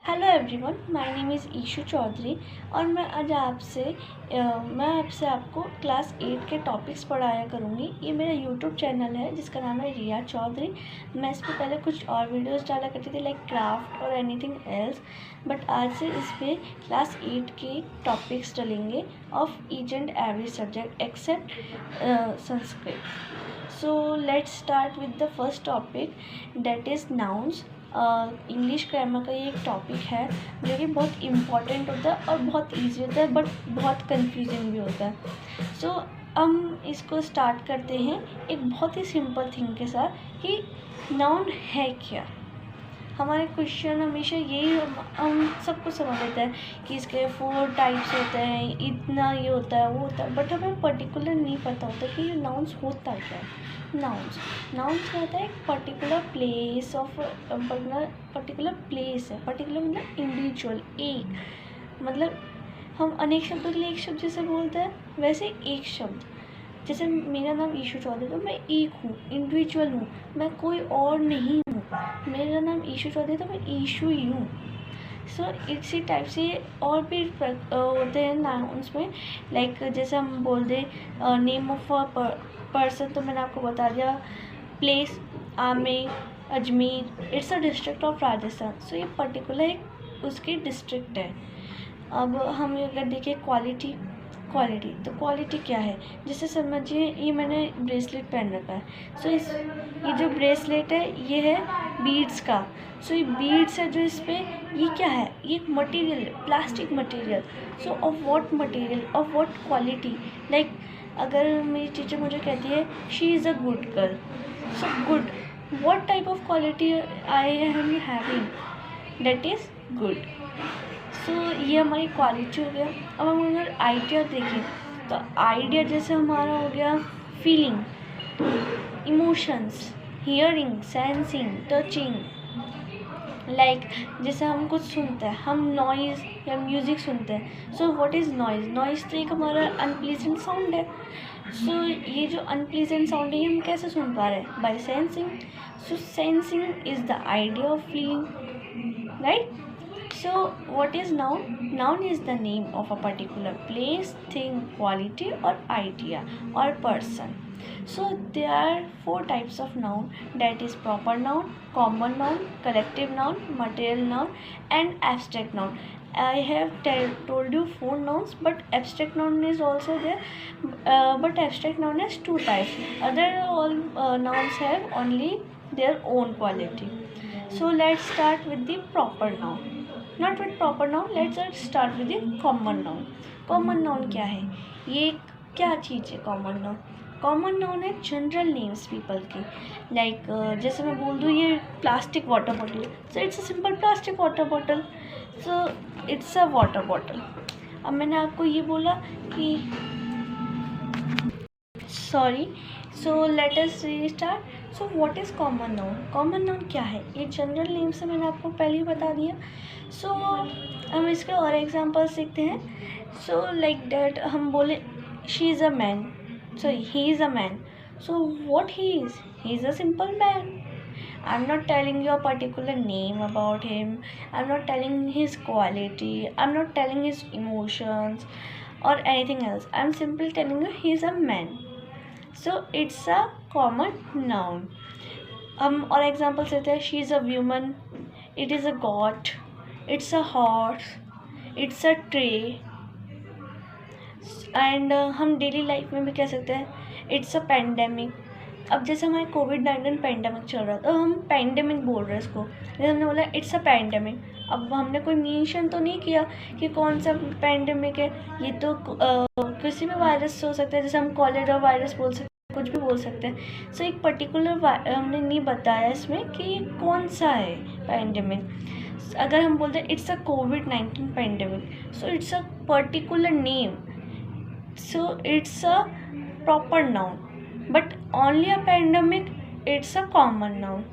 Hello everyone, my name is Ishu Chaudhary और मैं आज आपसे आपको क्लास 8 के टॉपिक्स पढ़ाया करूँगी। ये मेरा यूट्यूब चैनल है जिसका नाम है रिया चौधरी। मैं इस पर पहले कुछ और वीडियोस डाला करती थी लाइक क्राफ्ट और एनीथिंग एल्स, बट आज से इस पर क्लास 8 के टॉपिक्स डलेंगे of each and every subject except Sanskrit. So let's start with the first topic, that is nouns. English grammar का ये एक टॉपिक है जो कि बहुत इम्पॉर्टेंट होता है और बहुत इजी होता है, बट बहुत कंफ्यूजिंग भी होता है। सो हम इसको स्टार्ट करते हैं एक बहुत ही सिंपल थिंग के साथ कि नाउन है क्या। हमारे क्वेश्चन हमेशा यही हम सबको समझ लेते हैं कि इसके 4 टाइप्स होते हैं, इतना ये होता है वो होता है, बट हमें पर्टिकुलर नहीं पता होता कि ये नाउन्स होता क्या है। नाउन्स क्या होता है? एक particular place of particular place है। पर्टिकुलर मतलब इंडिविजुअल, एक मतलब हम अनेक शब्दों के लिए एक शब्द जैसे बोलते हैं, वैसे एक शब्द जैसे मेरा नाम ईशू चौधरी, तो मैं एक हूँ, इंडिविजुअल हूँ, मैं कोई और नहीं हूँ। मेरा नाम ईशू चौधरी तो मैं ईशू ही हूँ। सो इसी टाइप से और भी होते हैं नाउन्स में, लाइक जैसे हम बोल दें नेम ऑफ अ पर्सन, तो मैंने आपको बता दिया। Place Amer, Ajmer, it's a district of Rajasthan. So ये पर्टिकुलर एक उसकी डिस्ट्रिक्ट है। अब हम अगर देखें क्वालिटी तो क्वालिटी क्या है? जैसे समझिए ये मैंने ब्रेसलेट पहन रखा है। सो ये जो ब्रेसलेट है ये है बीड्स का। सो ये बीड्स है जो इस पर, ये क्या है? ये एक material, plastic material. So of what material, of what quality? Like अगर मेरी टीचर मुझे कहती है she is a good girl, so good, what type of quality I am having, that is good. So ये हमारी क्वालिटी हो गया। अब हम अगर आइडिया देखें तो आइडिया जैसे हमारा हो गया feeling, emotions, hearing, sensing, touching. Like जैसे हम कुछ सुनते हैं, हम नॉइज़ या म्यूज़िक सुनते हैं। सो व्हाट इज़ नॉइज़? नॉइज़ तो एक हमारा अनप्लीजेंट साउंड है। सो ये जो अनप्लीजेंट साउंड है ये हम कैसे सुन पा रहे हैं? By sensing. So sensing is the idea of feeling, right? So what is noun? Noun is the name of a particular place, thing, quality or idea or person. So there are 4 types of noun, that is proper noun, common noun, collective noun, material noun and abstract noun. I have told you 4 nouns, but abstract noun is also there. But abstract noun has 2 types. Other all nouns have only their own quality. So let's start with the proper noun. Not with proper noun, let's start with the common noun. Common noun क्या है? ये क्या चीज़ है common noun? Common noun है general names people की। Like जैसे मैं बोल दूँ ये plastic water bottle, so it's a simple plastic water bottle, so it's a water bottle. अब मैंने आपको ये बोला कि sorry, so let us restart. So what is common noun? Common noun क्या है? ये जनरल नेम से मैंने आपको पहले ही बता दिया। सो हम इसके और एग्जांपल सीखते हैं। सो लाइक डैट हम बोले she is a man, sorry he is a man. So what he is a simple man. I'm not telling you a particular name about him. I'm not telling his quality. I'm not telling his emotions or anything else. I'm simply telling you he's a man. So it's a common noun. हम और examples देते हैं, she is a woman, it is a got, it's a horse, it's a tray. And हम daily life में भी कह सकते हैं इट्स अ पैंडेमिक। अब जैसे हमारे कोविड-19 पैंडेमिक चल रहा था, तो हम पैंडेमिक बोल रहे हैं इसको, जैसे हमने बोला इट्स अ पैंडेमिक। अब हमने कोई मेंशन तो नहीं किया कि कौन सा पैंडेमिक है, ये तो किसी भी वायरस से हो सकता है, जैसे हम कॉलेरा वायरस बोल सकते हैं, कुछ भी बोल सकते हैं। सो एक पर्टिकुलर हमने नहीं बताया इसमें कि ये कौन सा है पैंडेमिक। अगर हम बोलते हैं it's a covid pandemic, so it's a particular name, so it's a proper noun, but only a pandemic, it's a common noun.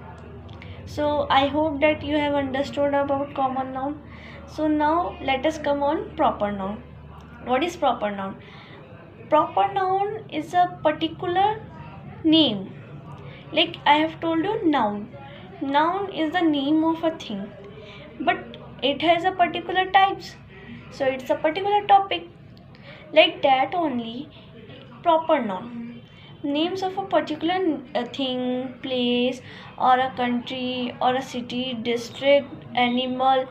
So I hope that you have understood about common noun. So now let us come on proper noun. What is proper noun? Proper noun is a particular name. Like I have told you, noun is the name of a thing, but It has a particular types, so it's a particular topic. Like that only, proper noun. Names of a particular thing, place, or a country, or a city, district, animal,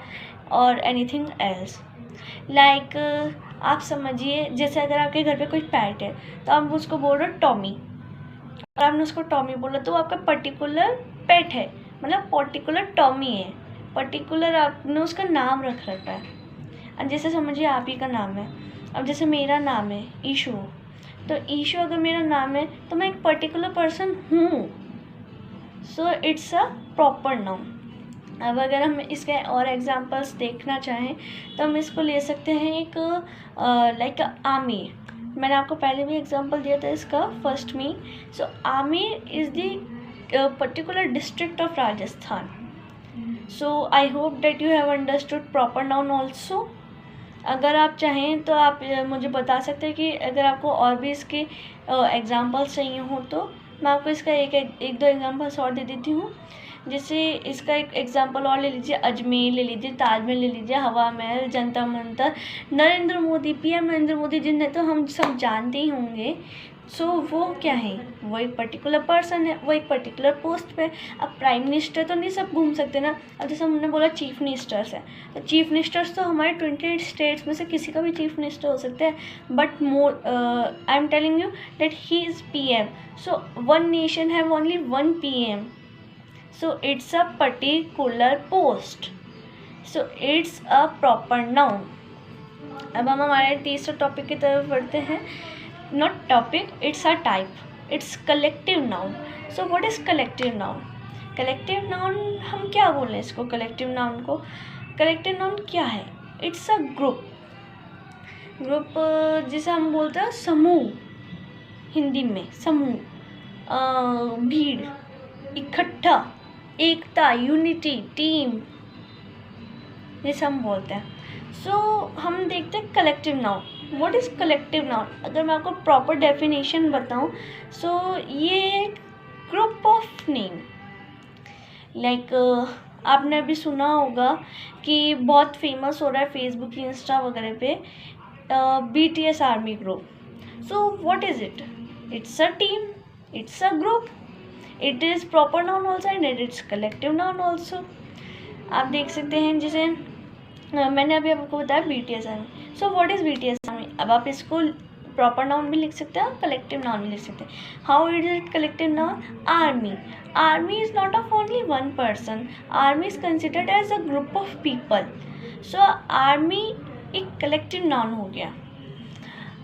or anything else. Like आप समझिए, जैसे अगर आपके घर पे कोई PAT है तो आप उसको बोल रहे हो टॉमी, और आपने उसको टॉमी बोला तो वो आपका पर्टिकुलर पेट है, मतलब पर्टिकुलर टॉमी है, पर्टिकुलर आपने उसका नाम रख रखा है। अब जैसे समझिए आप ही का नाम है, अब जैसे मेरा नाम है ईशू, तो ईशू अगर मेरा नाम है तो मैं एक पर्टिकुलर पर्सन हूँ, so it's a proper noun. अब अगर हम इसके और एग्जांपल्स देखना चाहें तो हम इसको ले सकते हैं एक लाइक आर्मी। मैंने आपको पहले भी एग्जांपल दिया था इसका फर्स्ट में। सो आर्मी is the particular district of Rajasthan. So I hope that you have understood proper noun also. अगर आप चाहें तो आप मुझे बता सकते हैं कि अगर आपको और भी इसके एग्जांपल्स चाहिए हो तो मैं आपको इसका एक दो एग्जांपल्स और दे देती हूँ। जैसे इसका एक एग्जांपल और ले लीजिए, अजमेर ले लीजिए, ताजमहल ले लीजिए, हवा महल, जनता मंतर, नरेंद्र मोदी, पीएम नरेंद्र मोदी, जिन्हें तो हम सब जानते ही होंगे। सो वो क्या है, वो एक पर्टिकुलर पर्सन है, वो एक पर्टिकुलर पोस्ट पे। अब प्राइम मिनिस्टर तो नहीं सब घूम सकते ना। अब जैसे हमने बोला चीफ मिनिस्टर्स है, तो चीफ मिनिस्टर्स तो हमारे 28 स्टेट्स में से किसी का भी चीफ मिनिस्टर हो सकता है, but more I am telling you that he is PM. So one nation have only one PM, so it's a particular post, so it's a proper noun. अब हम हमारे तीसरे टॉपिक की तरफ बढ़ते हैं। Not topic, it's a type, it's collective noun. So what is collective noun? Collective noun हम क्या बोल रहे हैं इसको, कलेक्टिव नाउन को? कलेक्टिव नाउन क्या है? It's a group. ग्रुप जिसे हम बोलते हैं समूह, हिंदी में समूह, भीड़, इकट्ठा, एकता, यूनिटी, टीम, जैसे हम बोलते हैं। सो हम देखते हैं collective noun. What is collective noun? अगर मैं आपको प्रॉपर डेफिनेशन बताऊं, सो ये एक ग्रुप ऑफ नेम। लाइक आपने अभी सुना होगा कि बहुत फेमस हो रहा है फेसबुक, इंस्टा वगैरह पे, BTS army group. So what is it? It's a team, it's a group, it is proper noun also and it is collective noun also. आप देख सकते हैं, जैसे मैंने अभी आपको बताया BTS army. So what is BTS army? अब आप इसको प्रॉपर नाउन भी लिख सकते हैं, कलेक्टिव नाउन भी लिख सकते हैं। How is it collective noun? Army, army is not of only one person, army is considered as a group of people. So army एक कलेक्टिव नाउन हो गया।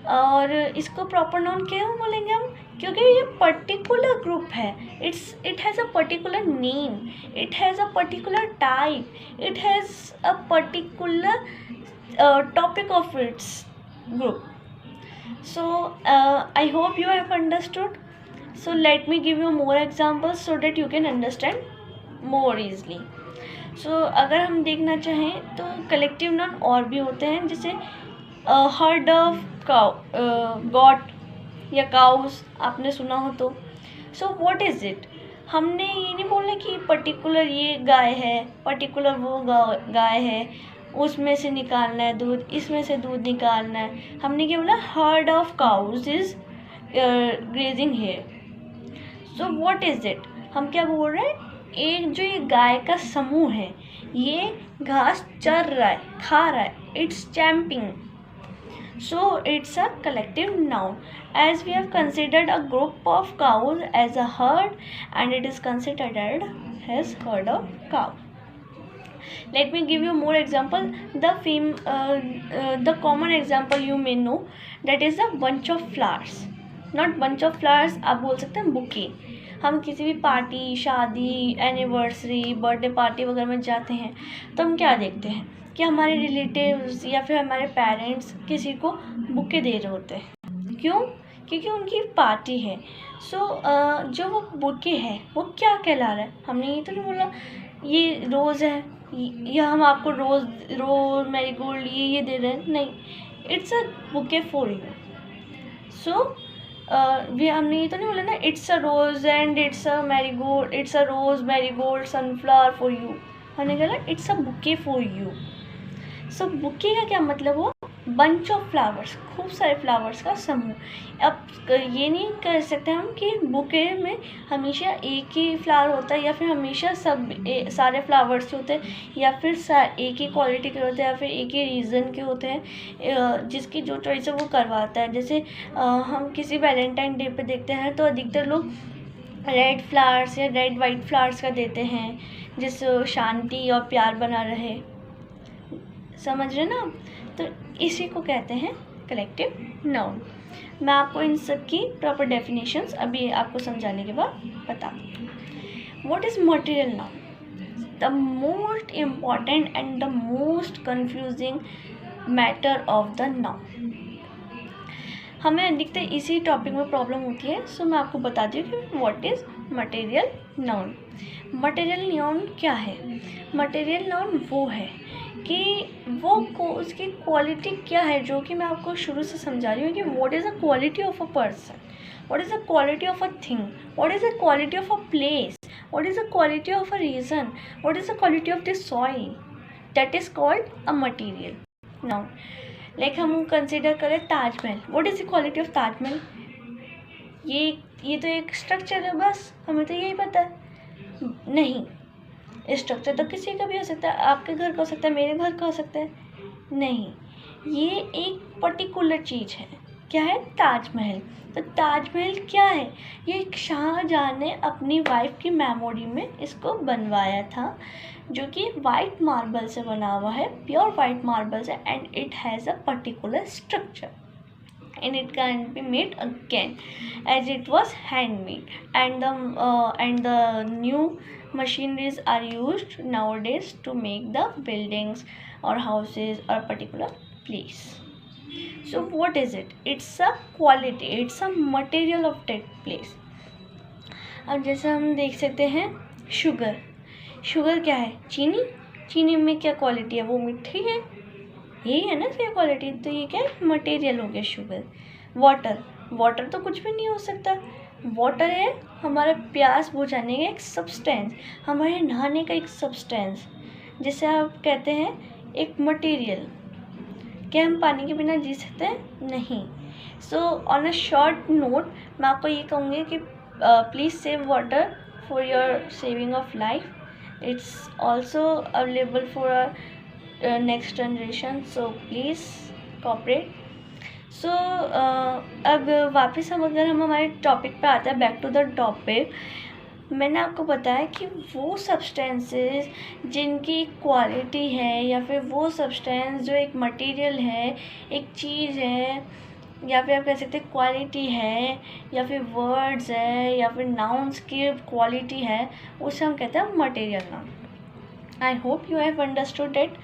और इसको प्रॉपर नाउन क्यों बोलेंगे हम? क्योंकि ये पर्टिकुलर ग्रुप है, it has a particular name, it has a particular type, it has a particular topic of its group. So I hope you have understood. So let me give you more examples so that you can understand more easily. So अगर हम देखना चाहें तो collective noun और भी होते हैं, जैसे हर्ड ऑफ काउ, गॉट या काउस, आपने सुना हो तो. सो व्हाट इज़ इट? हमने ये नहीं बोलना कि पर्टिकुलर ये गाय है, पर्टिकुलर वो गाय है, उसमें से निकालना है दूध, इसमें से दूध निकालना है. हमने क्या बोला? Herd of cows is grazing here. So what is it? हम क्या बोल रहे हैं? एक जो ये गाय का समूह है, ये घास चर रहा है, खा रहा है, it's champing. So it's a collective noun, as we have considered a group of cows as a herd and it is considered as herd of cow. Let me give you more example. The common example you may know, that is a bunch of flowers. Not bunch of flowers, आप बोल सकते हैं bouquet. हम किसी भी party, शादी, anniversary, birthday party वगैरह में जाते हैं तो हम क्या देखते हैं कि हमारे रिलेटिव्स या फिर हमारे पेरेंट्स किसी को बुके दे रहे होते हैं. क्यों? क्योंकि उनकी पार्टी है. सो जो वो बुके है वो क्या कहला रहा है? हमने ये तो नहीं बोला ये रोज़ है या हम आपको रोज़ मैरीगोल्ड ये दे रहे हैं. नहीं, it's a bouquet for you. So हमने ये तो नहीं बोला ना it's a rose and it's a marigold, it's a rose marigold sunflower for you. हमने कहा it's a bouquet for you. So bouquet का क्या मतलब हुआ, बंच ऑफ फ्लावर्स, खूब सारे फ्लावर्स का समूह। अब ये नहीं कर सकते हम कि बुके में हमेशा एक ही फ्लावर होता है, या फिर हमेशा सारे फ्लावर्स होते हैं, या फिर एक ही क्वालिटी के होते हैं, या फिर एक ही रीज़न के होते हैं। जिसकी जो चॉइस है वो करवाता है। जैसे हम किसी वैलेंटाइन डे पे देखते हैं तो अधिकतर लोग रेड फ्लावर्स या रेड वाइट फ्लावर्स का देते हैं, जिससे शांति और प्यार बना रहे। समझ रहे ना? तो इसी को कहते हैं कलेक्टिव नाउन। मैं आपको इन सब की प्रॉपर डेफिनेशंस अभी आपको समझाने के बाद बता दूँ। What is material noun? The most important and the most confusing matter of the noun. हमें अधिकतर इसी टॉपिक में प्रॉब्लम होती है, सो मैं आपको बता दूँ कि what is material noun. Material noun क्या है? मटेरियल नाउन वो है कि उसकी क्वालिटी क्या है, जो कि मैं आपको शुरू से समझा रही हूँ कि what is the quality of a person, what is the quality of a thing, what is the quality of a place, what is the quality of a region, what is the quality of the soil, that is called a material noun. Like हम consider करें Taj Mahal, what is the quality of Taj Mahal? ये तो एक structure है, बस हमें तो यही पता है। नहीं, स्ट्रक्चर तो किसी का भी हो सकता है, आपके घर का हो सकता है, मेरे घर का हो सकता है। नहीं, ये एक पर्टिकुलर चीज़ है। क्या है? ताजमहल। तो ताजमहल क्या है? ये एक शाहजहाँ ने अपनी वाइफ की मेमोरी में इसको बनवाया था, जो कि वाइट मार्बल से बना हुआ है, प्योर वाइट मार्बल से, and it has a particular structure and it can be made again as it was handmade, and the new machineries are used nowadays to make the buildings or houses or particular place. So what is it? It's a quality, it's a material of that place. अब जैसे हम देख सकते हैं sugar क्या है? चीनी में क्या क्वालिटी है? वो मिठी है, यही है ना इसकी क्वालिटी। तो ये क्या है? मटेरियल हो गया शुगर। वाटर तो कुछ भी नहीं हो सकता। वाटर है हमारा प्यास बुझाने का एक सब्सटेंस, हमारे नहाने का एक सब्सटेंस, जिसे आप कहते हैं एक मटेरियल। क्या हम पानी के बिना जी सकते हैं? नहीं। So on a short note मैं आपको ये कहूँगी कि please save water for your saving of life. It's also available for next generation, so please cooperate. So अब वापस अगर हम हमारे टॉपिक पे आते हैं, बैक टू द टॉपिक, मैंने आपको बताया कि वो सब्सटेंसेस जिनकी क्वालिटी है, या फिर वो सब्सटेंस जो एक मटेरियल है, एक चीज़ है, या फिर आप कह सकते हैं क्वालिटी है, या फिर वर्ड्स है, या फिर नाउन्स की क्वालिटी है, उसे हम कहते हैं material noun. I hope you have understood it.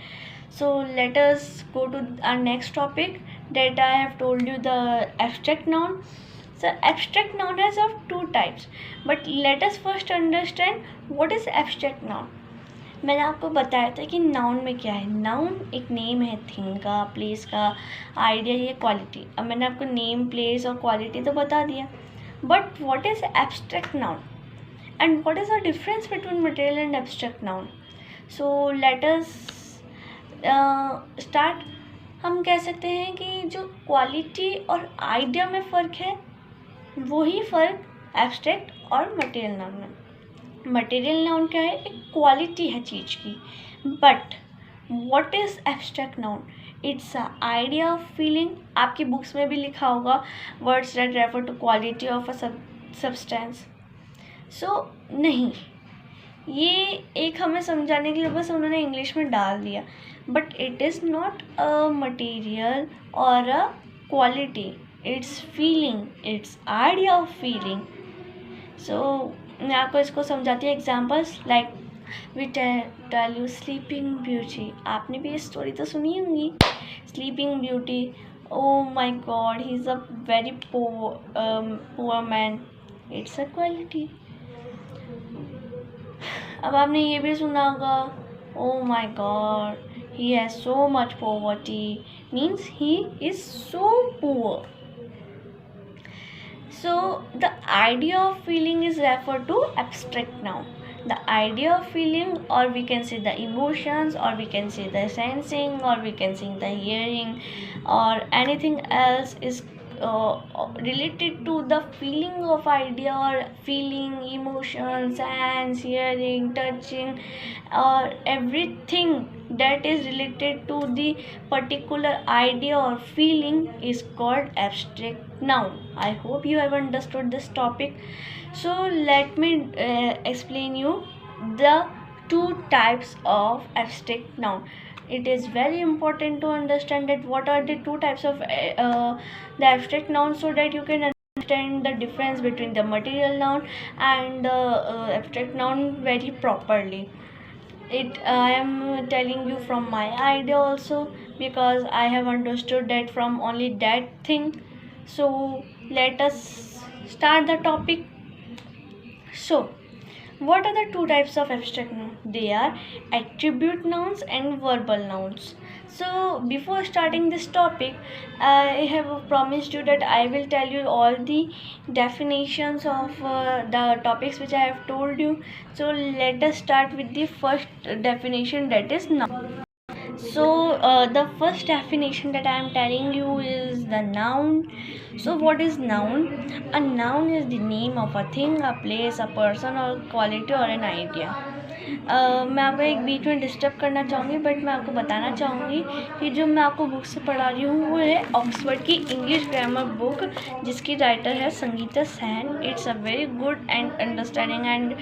So let us go to our next topic that I have told you, the abstract noun. So abstract noun has of two types, but let us first understand what is abstract noun. मैंने आपको बताया था कि noun में क्या है। Noun एक name है थिंग का, प्लेस का, आइडिया, ये क्वालिटी। अब मैंने आपको नेम, प्लेस और क्वालिटी तो बता दिया, but what is abstract noun and what is the difference between material and abstract noun? So let us start. हम कह सकते हैं कि जो क्वालिटी और आइडिया में फ़र्क है, वही फ़र्क एब्स्ट्रैक्ट और मटेरियल नाउन में। मटेरियल नाउन क्या है? एक क्वालिटी है चीज़ की, but what is abstract noun? It's a idea of feeling. आपकी बुक्स में भी लिखा होगा words that refer to quality of a substance. So नहीं, ये एक हमें समझाने के लिए बस उन्होंने इंग्लिश में डाल दिया, but it is not a material और a quality, it's feeling, it's idea of feeling. So मैं आपको इसको समझाती हूँ examples, like we tell you sleeping beauty. आपने भी ये स्टोरी तो सुनी होंगी, sleeping beauty. Oh my god, he is a very poor man, it's a quality. अब आपने ये भी सुना होगा, oh my god, he has so much poverty, means he is so poor. So the idea of feeling is referred to abstract noun. the idea of feeling, or we can say the emotions, or we can say the sensing, or we can say the hearing, or anything else is related to the feeling of idea, or feeling, emotions, hands, hearing, touching, or everything that is related to the particular idea or feeling is called abstract noun. I hope you have understood this topic. So let me explain you the two types of abstract noun. It is very important to understand that what are the two types of the abstract noun, so that you can understand the difference between the material noun and the abstract noun very properly. It I am telling you from my idea also, because I have understood that from only that thing. So let us start the topic. So what are the two types of abstract nouns? They are attribute nouns and verbal nouns. So before starting this topic, I have promised you that I will tell you all the definitions of the topics which I have told you. So let us start with the first definition, that is noun. So the first definition that I am telling you is the noun. So what is noun? A noun is the name of a thing, a place, a person, or quality, or an idea. मैं आपको एक बीच में disturb करना चाहूँगी, but मैं आपको बताना चाहूँगी कि जो मैं आपको बुक से पढ़ा रही हूँ वो है ऑक्सफोर्ड की इंग्लिश ग्रामर बुक, जिसकी राइटर है Sangeeta Sen. It's a very good and understanding and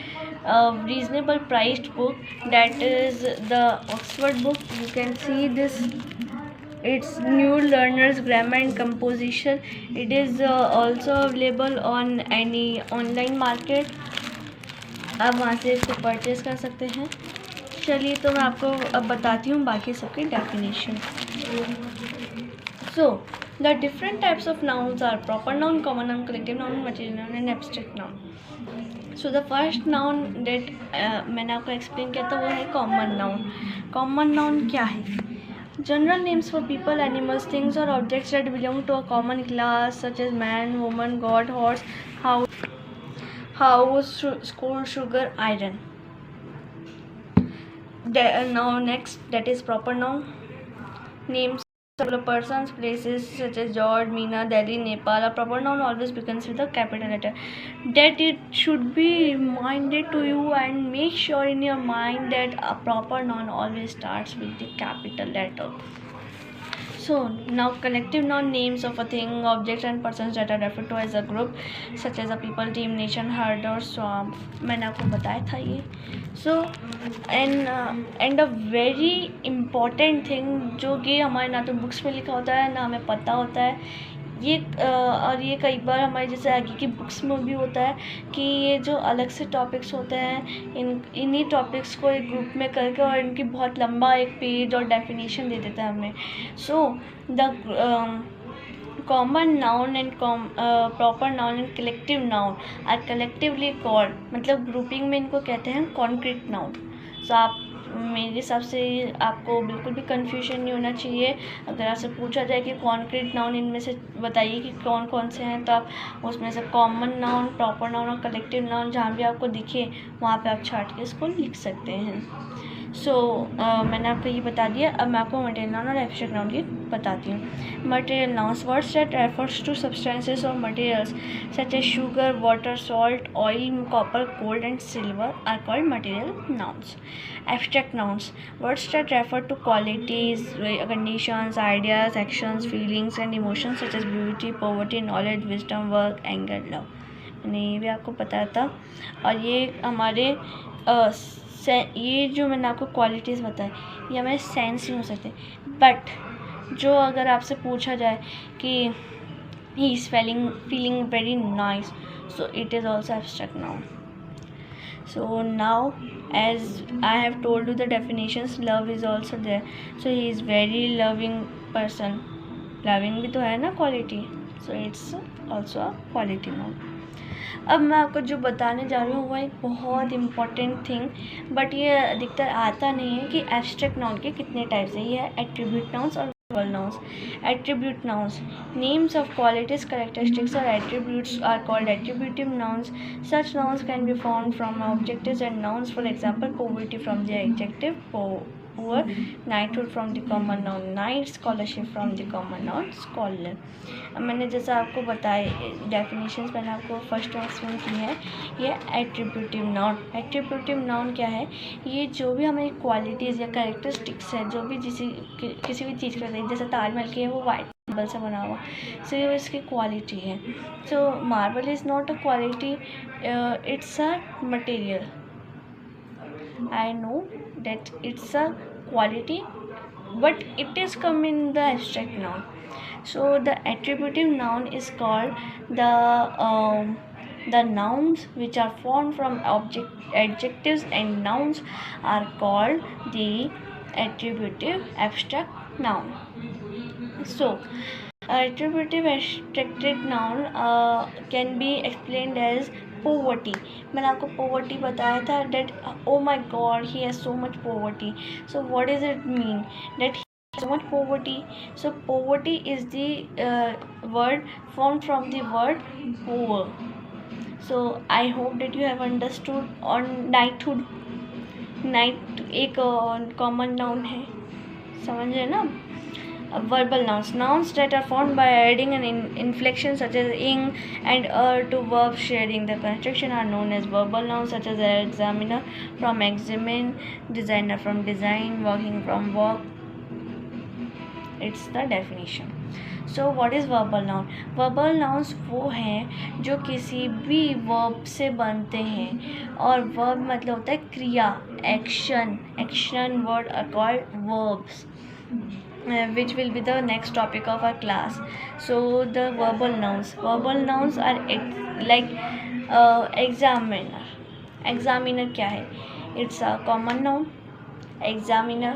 reasonable priced book. That is the Oxford book. You can see this. It's New Learner's Grammar and Composition. It is also available on any online market. आप वहाँ से इसको purchase कर सकते हैं. चलिए तो मैं आपको अब बताती हूँ बाकी सबके definition. So the different types of nouns are proper noun, common noun, collective noun, material noun and abstract noun. So the first noun that मैंने आपको एक्सप्लेन किया था वो है कॉमन नाउन. कॉमन नाउन क्या है? General names for people, animals, things और objects that belong to a common class such as man, woman, god, horse, house, school, sugar, iron. Now next, that is proper noun. Names of persons, places such as George, Meena, Delhi, Nepal. A proper noun always begins with a capital letter. That it should be reminded to you, and make sure in your mind that a proper noun always starts with the capital letter. So now collective noun, names of a thing, objects and persons that are referred to as a group such as a people, team, nation, herd or swamp. मैंने आपको बताया था ये. So and a very important thing जो कि हमारे ना तो बुक्स में लिखा होता है ना हमें पता होता है ये और ये कई बार हमारे जैसे आगे की बुक्स में भी होता है कि ये जो अलग से टॉपिक्स होते हैं इन्हीं टॉपिक्स को एक ग्रुप में करके और इनकी बहुत लंबा एक पेज और डेफिनेशन दे देता है हमें. So the common noun and proper noun and collective noun are collectively called, मतलब ग्रुपिंग में इनको कहते हैं कॉन्क्रीट नाउन. सो आप मेरे हिसाब से आपको बिल्कुल भी कन्फ्यूजन नहीं होना चाहिए. अगर आपसे पूछा जाए कि कॉन्क्रीट नाउन इनमें से बताइए कि कौन कौन से हैं, तो आप उसमें से कॉमन नाउन, प्रॉपर नाउन और कलेक्टिव नाउन जहाँ भी आपको दिखे वहाँ पे आप छाट के इसको लिख सकते हैं. सो मैंने आपको ये बता दिया. अब मैं आपको मटेरियल नाउन और एब्स्ट्रैक्ट नाउन की बताती हूँ. Material nouns, words that refers to substances और materials such as sugar, water, salt, oil, copper, gold and silver are called material nouns. Abstract nouns, words that refer to qualities, conditions, ideas, actions, feelings and emotions such as beauty, poverty, knowledge, wisdom, work, anger, love. मैंने ये भी आपको बताया था. और ये हमारे ये जो मैंने आपको क्वालिटीज़ बताई ये हमारे सेंस नहीं हो सकते, बट जो अगर आपसे पूछा जाए कि he is feeling very nice, so it is also abstract noun. So now, as I have told you the definitions, love is also there. So he is very loving person. Loving भी तो है ना quality. So it's also a quality noun. अब मैं आपको जो बताने जा रही हूँ वो एक बहुत इम्पॉर्टेंट थिंग, बट ये अधिकतर आता नहीं है कि एब्स्ट्रैक्ट नाउन के कितने टाइप्स है. ये है एट्रीब्यूट नाउन्स और nouns. Attribute nouns. Names of qualities, characteristics, or attributes are called attributive nouns. Such nouns can be formed from adjectives and nouns. For example, poverty from the adjective poor, knighthood from the common noun knight, scholarship from the common noun scholar. अब मैंने जैसा आपको बताया definitions मैंने आपको first में explain की है. ये एट्रीब्यूटिव नाउन. एट्रीब्यूटिव नाउन क्या है? ये जो भी हमारी क्वालिटीज़ या कैरेक्टरिस्टिक्स है, जो भी किसी भी चीज़ का, जैसे ताजमहल की है वो वाइट मार्बल से बना हुआ, सो ये इसकी क्वालिटी है. So marble is not a quality, it's a material. I know that it's a quality, but it is come in the abstract noun. So the attributive noun is called the nouns which are formed from adjectives and nouns are called the attributive abstract noun. So attributive abstracted noun can be explained as poverty. मैंने आपको poverty बताया था that oh my god he has so much poverty. So what does it mean that he has so much poverty? So poverty is the word formed from the word poor. So I hope that you have understood. on knighthood, knight एक common noun है, समझ रहे ना. Verbal nouns. Nouns that are formed by adding an inflection such as ing and to verbs sharing the construction are known as verbal nouns, such as examiner from examine, designer from design, walking from walk. It's the definition. So what is verbal noun? Verbal nouns वो हैं जो किसी भी verb से बनते हैं, और verb मतलब होता है क्रिया, action. Action word are called verbs. Which will be the next topic of our class. So the verbal nouns. Verbal nouns are like examiner. Examiner क्या है? It's a common noun. Examiner.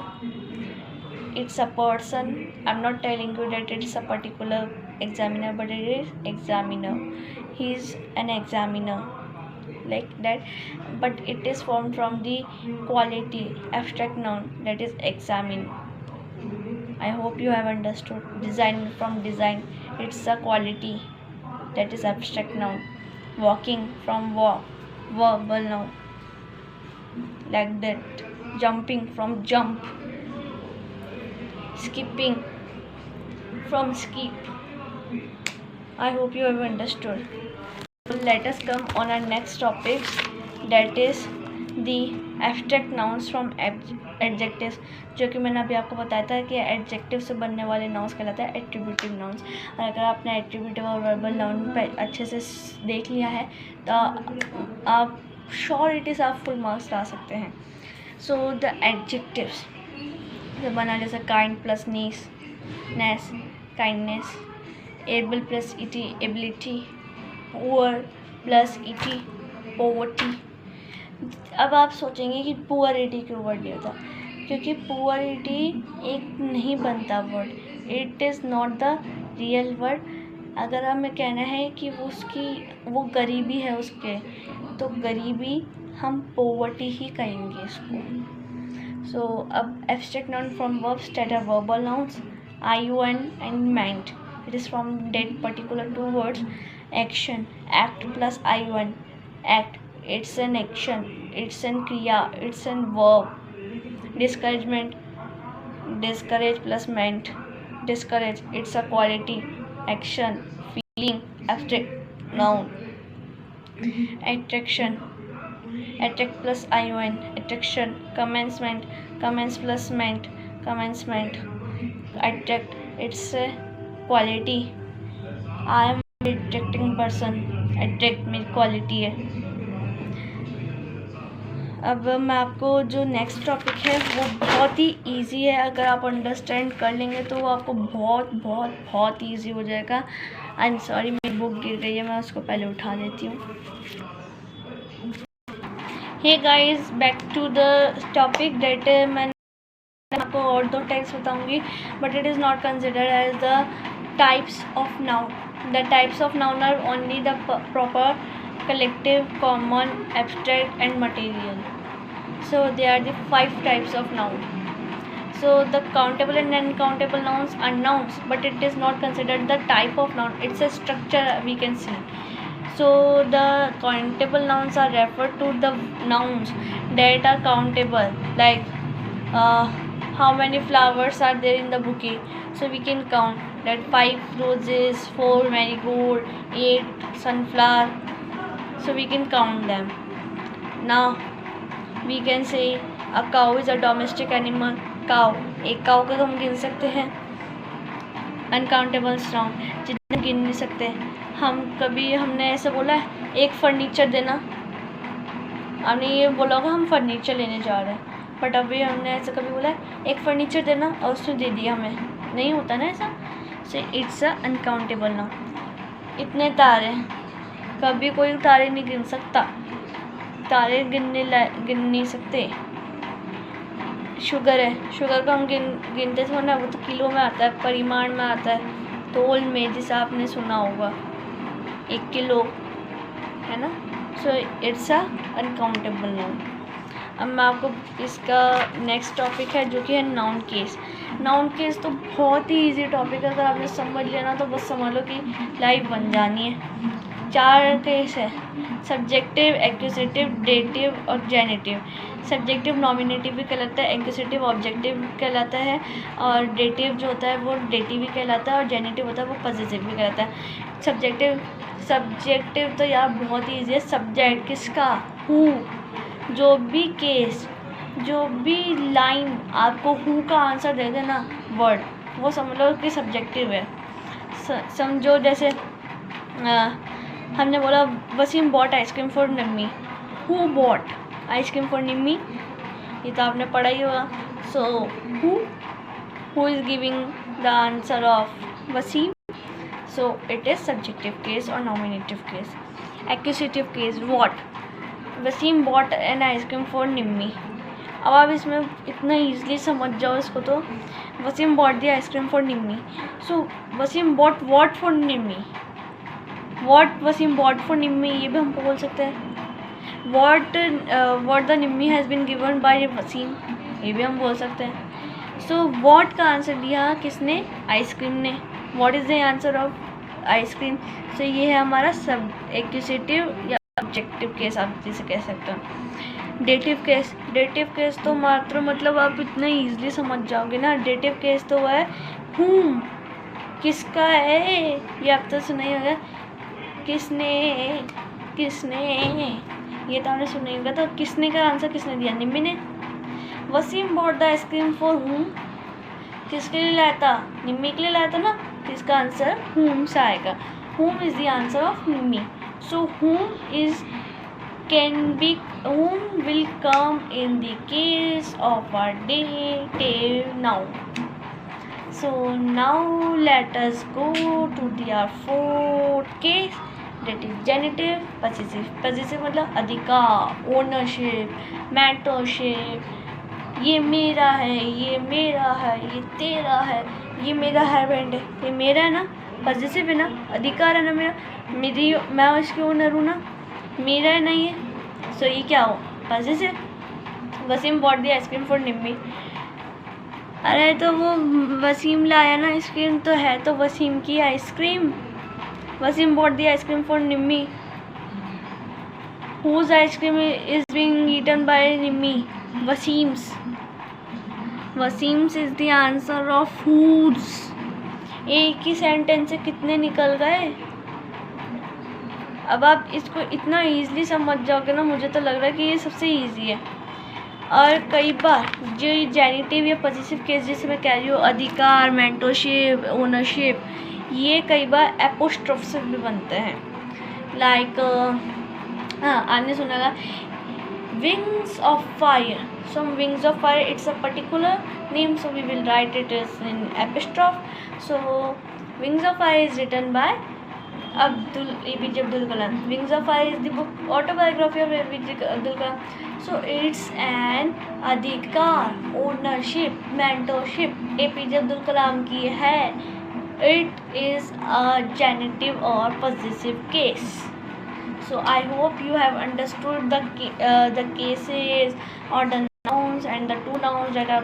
It's a person. I'm not telling you that it's a particular examiner, but it is examiner. He is an examiner, like that. But it is formed from the quality abstract noun that is examine. I hope you have understood. Design from design, it's a quality that is abstract noun. Walking from walk, verbal noun, like that. Jumping from jump. Skipping from skip. I hope you have understood. Let us come on our next topic, that is the abstract nouns from adjectives. जो कि मैंने अभी आपको बताया था कि adjective से बनने वाले नाउन्स कहलाते हैं एट्रीब्यूटिव नाउन्स. और अगर आपने एट्रीब्यूटिव और वर्बल नाउन पर अच्छे से देख लिया है तो आप श्योरिटी आप फुल मार्क्स ला सकते हैं. सो द एडजेक्टिव्स जो बना जैसे kind plus ness, kindness. Able plus ity, ability. Poor plus ity, poverty. अब आप सोचेंगे कि पुअरिटी क्यों वर्ड लिया था, क्योंकि पुअरिटी एक नहीं बनता word. It is not the real word. अगर हमें कहना है कि वो गरीबी है उसके, तो गरीबी हम पोवर्टी ही कहेंगे इसको. सो अब abstract noun from verbs that are verbal nouns, ION and meant. It is from that particular two words. Action, act plus ION, act. It's an action, it's an kriya, it's an verb. Discouragement, discourage plus meant, discourage. It's a quality, action, feeling, abstract noun. Attraction, attract plus ION, attraction. Commencement, commence plus meant, commencement. Attract, it's a quality. I am attracting person, attract मेरी quality है. अब मैं आपको जो next topic है वो बहुत ही easy है. अगर आप अंडरस्टैंड कर लेंगे तो वो आपको बहुत बहुत बहुत ईजी हो जाएगा. आई एम सॉरी, मेरी बुक गिर रही है, मैं उसको पहले उठा लेती हूँ. Hey guys, back to the topic that मैं आपको और दो टाइप्स बताऊँगी, but it is not considered as the types of noun. The types of noun are only the proper collective, common, abstract and material. So they are the 5 types of noun. So the countable and uncountable nouns are nouns, but it is not considered the type of noun. It's a structure we can see. So the countable nouns are referred to the nouns that are countable, like how many flowers are there in the bouquet. So we can count that 5 roses, 4 marigold, 8 sunflower. So we can count them. Now we can say a cow is a domestic animal. Cow, एक cow को हम गिन सकते हैं. Uncountable noun जिन्हें गिन नहीं सकते. हमने ऐसा बोला है एक फर्नीचर देना, हमने ये बोला होगा हम फर्नीचर लेने जा रहे हैं, बट अभी हमने ऐसा कभी बोला है एक फर्नीचर देना और उसने दे दिया हमें, नहीं होता ना ऐसा. So it's a uncountable noun. इतने तारे, कभी कोई तारे नहीं गिन सकता, तारे गिन नहीं सकते. शुगर है, शुगर को हम गिनते थे ना, वो तो किलो में आता है, परिमाण में आता है, तोल में, जिसे आपने सुना होगा 1 किलो, है ना. So it's a uncountable noun. अब मैं आपको इसका नेक्स्ट टॉपिक है जो कि है नाउन केस. नाउन केस तो बहुत ही इजी टॉपिक है, अगर आपने समझ लिया ना तो बस समझ लो कि लाइफ बन जानी है. 4 केस है, सब्जेक्टिव, एक्यूजेटिव, डेटिव और जेनेटिव. सब्जेक्टिव नॉमिनेटिव भी कहलाता है, एक्यूजेटिव ऑब्जेक्टिव भी कहलाता है, और डेटिव जो होता है वो डेटिव भी कहलाता है, और जेनेटिव होता है वो पॉजिटिव भी कहलाता है. सब्जेक्टिव तो यार बहुत ही ईजी है. सब्जेक्ट किसका, हु. जो भी केस, जो भी लाइन आपको हु का आंसर दे देना वर्ड, वो समझ लो कि सब्जेक्टिव है. समझो जैसे हमने बोला Wasim bought ice cream for Nimmi. Who bought ice cream for Nimmi, ये तो आपने पढ़ा ही होगा. So who is giving the answer of Wasim. So it is subjective case और nominative case. Accusative case, what. Wasim bought an ice cream for Nimmi. अब आप इसमें इतना ईजिली समझ जाओ इसको, तो Wasim bought the ice cream for Nimmi. So Wasim bought what for Nimmi, what Wasim bought for Nimmi, ये भी हम बोल सकते हैं. What the Nimmi has been given by Wasim, ये भी हम बोल सकते हैं. सो व्हाट का आंसर दिया किसने, आइसक्रीम ने. What is the answer of ice cream. So ये है हमारा सब एक्यूजेटिव या ऑब्जेक्टिव केस, आप जिसे कह सकते हैं. Dative case. डेटिव केस तो मात्र मतलब आप इतना ईजिली समझ जाओगे ना. डेटिव केस तो है हूँ, किसका है, ये आप तो सुना ही होगा. किसने, ये तो आपने सुना ही होगा. तो किसने का आंसर किसने दिया, निम्मी ने. Wasim bought the ice cream for whom, किसके लिए लाया था, निम्मी के लिए लाया था ना. किसका आंसर हूम से आएगा. Whom is the answer of Nimmi. So whom will come in the case of a dative noun. So now let us go to our fourth case, that is genitive, possessive. Possessive मतलब अधिकार, ownership, मैटरशिप. ये मेरा है, ये मेरा है, ये तेरा है, ये मेरा हस्बैंड है, ये मेरा है ना. पॉजिटिव है ना, अधिकार है ना मेरा, मेरी, मैं इसकी ओनर हूँ ना, मेरा है ना ये. सो ये क्या हो, positive. Wasim bought the ice cream for Nimmi. अरे तो वो वसीम लाया ना आइसक्रीम, तो है तो वसीम की ice cream. Wasim bought the ice cream for Nimmi. Whose ice cream is being eaten by Nimmi, Wasim's. Wasim's is the answer of whose. एक ही सेंटेंस से कितने निकल गए. अब आप इसको इतना ईजिली समझ जाओगे ना, मुझे तो लग रहा है कि ये सबसे ईजी है. और कई बार जो जेनिटिव या पॉजिटिव केस जिसे मैं कह रही हूँ, अधिकार, मेंटरशिप, ओनरशिप, ये कई बार एपोस्ट्रोफ भी बनते हैं. लाइक हाँ, आपने सुना था wings of fire. So wings of fire, it's a particular name, so we will write it as in apostrophe. So Wings of Fire is written by APJ Abdul Kalam. Wings of Fire is the book autobiography of APJ Abdul Kalam. So it's an अधिकार, ownership, mentorship APJ Abdul Kalam की है. It is a genitive or possessive case. So I hope you have understood the cases or the nouns and the two nouns that are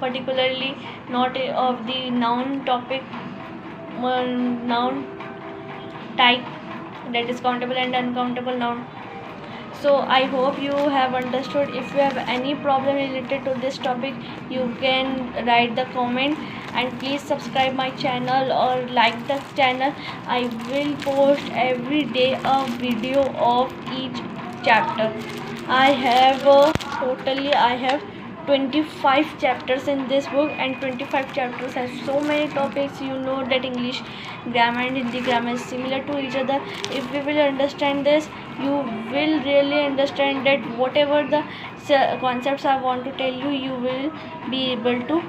particularly not of the noun topic, noun type, that is countable and uncountable noun. So I hope you have understood. If you have any problem related to this topic, you can write the comment, and please subscribe my channel or like the channel. I will post every day a video of each chapter. I have I have 25 chapters in this book, and 25 chapters have so many topics. You know that English grammar and Hindi grammar is similar to each other. If we will understand this, you will really understand that whatever the concepts I want to tell you, you will be able to.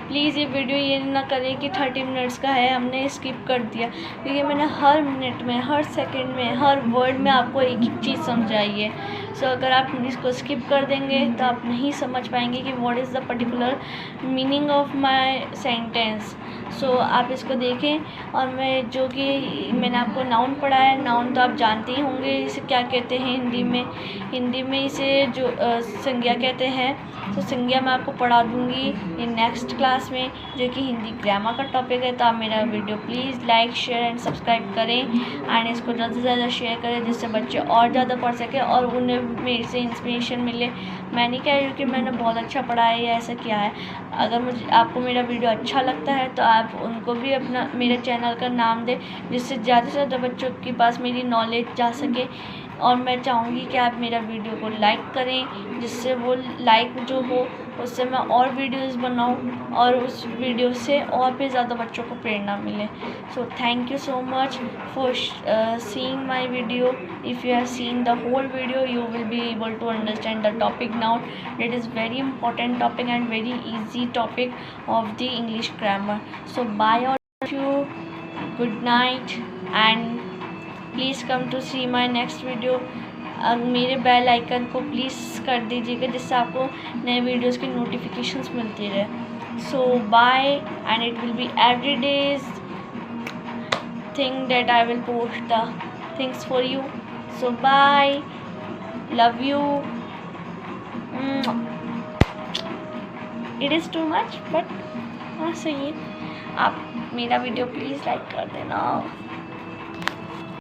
Please ये video ये ना करें कि 30 minutes का है, हमने skip कर दिया, क्योंकि मैंने हर मिनट में, हर सेकंड में, हर वर्ड में आपको एक एक चीज़ समझाई है. सो अगर आप इसको स्किप कर देंगे तो आप नहीं समझ पाएंगे कि what is the particular meaning of my sentence. So आप इसको देखें. और मैं जो कि मैंने आपको नाउन पढ़ाया है, नाउन तो आप जानते ही होंगे इसे क्या कहते हैं हिंदी में. हिंदी में इसे जो संज्ञा कहते हैं. तो संज्ञा मैं आपको पढ़ा दूँगी इन नेक्स्ट क्लास में, जो कि हिंदी ग्रामर का टॉपिक है. तो आप मेरा video please like, share and subscribe करें, एंड इसको ज़्यादा से ज़्यादा शेयर करें, जिससे बच्चे और ज़्यादा पढ़ सकें और उन्हें मेरे से इंस्पिरेशन मिले. मैं नहीं कह रही हूँ कि मैंने बहुत अच्छा पढ़ा है या ऐसा किया है. अगर आपको मेरा वीडियो अच्छा लगता है तो आप उनको भी अपना मेरे चैनल का नाम दें, जिससे ज़्यादा से ज़्यादा बच्चों के पास मेरी नॉलेज जा सके. और मैं चाहूँगी कि आप मेरा वीडियो को लाइक करें, जिससे वो लाइक जो हो उससे मैं और वीडियोस बनाऊँ और उस वीडियो से और भी ज़्यादा बच्चों को प्रेरणा मिले. So thank you so much for seeing my video. If you have seen the whole video, you will be able to understand the topic now. That is very important topic and very easy topic of the English grammar. So bye all of you. Good night and please come to see my next video. मेरे bell icon को please कर दीजिएगा, जिससे आपको नए videos की notifications मिलती रहे. So bye, and it will be every day's thing that I will post the things for you. So bye, love you. It is too much but हाँ सही है. आप मेरा वीडियो प्लीज़ लाइक कर देना.